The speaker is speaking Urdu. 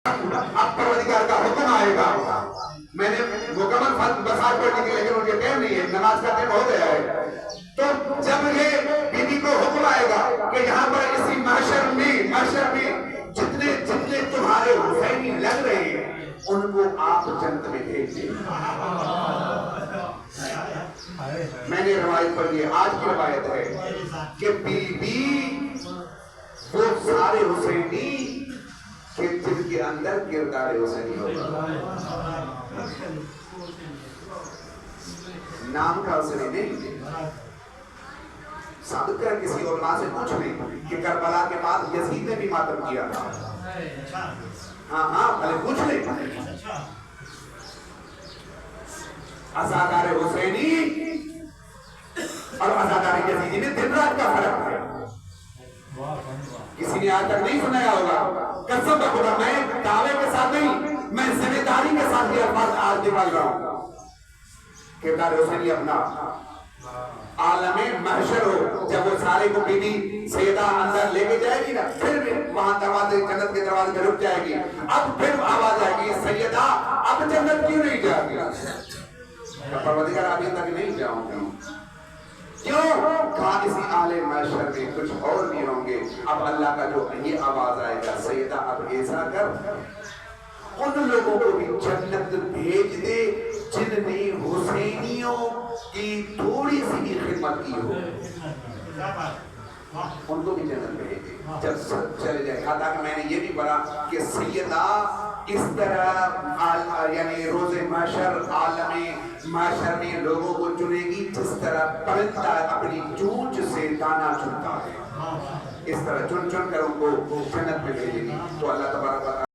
اب پروردگار کا حکم آئے گا. میں نے مکمل بساط پڑھنے کی لیکن ان کے ٹائم نہیں ہے, نماز کا ٹائم ہو گیا ہے. تو جب یہ بی بی کو حکم آئے گا کہ یہاں پر اسی محشر میں جتنے تمہارے حسینی لگ رہے ہیں ان کو آپ جنت میں بھیج دیں. میں نے روایت پڑھی ہے, آج کی روایت ہے کہ بی بی وہ سارے حسینی کہ جن کے اندر کردار حسینی ہوگا. نام کا حسینی نہیں, ثابت کر کسی علماء سے پوچھ لیں کہ کربلا کے بعد یزید نے بھی ماتم کیا تھا. ہاں پہلے پوچھ لیں. عزادار حسینی اور عزادار یزیدی میں دن رات کا فرق ہے. کسی نے آج تک نہیں سنایا ہوگا. قسم بخدا میں دعوے کے ساتھ نہیں, میں ذمہ داری کے ساتھ یہ الفاظ آج نکال رہا ہوں. کردار حسینی اپنا عالم محشر ہو, جب وہ سارے کو بی بی سیدہ اندر لے کے جائے گی نا, پھر وہاں دروازے جنت کے دروازے پہ رک جائے گی. اب پھر آواز آئے گی, سیدہ اب جنت کیوں نہیں جائے گی؟ پروردگار ابھی تک نہیں جاؤں گا. کیوں؟ کہاں اسی عالم محشر میں کچھ اور بھی ہوں گے. اب اللہ کا جو یہ آواز آئے گا, سیدہ اب ایسا کر ان لوگوں کو بھی جنت بھیج دے جن نے حسینیوں کی تھوڑی سی بھی خدمت کی ہو, ان کو بھی جنت بھیج دے جب سب چلے جائے. حتیٰ کہ میں نے یہ بھی پڑھا کہ سیدہ اس طرح یعنی روز محشر عالم محشر میں لوگوں کو چنے گی جس طرح پرندہ اپنی چونچ سے دانا چنتا ہے, اس طرح چن کر ان کو جنت میں بھیجے گی. تو اللہ تبارک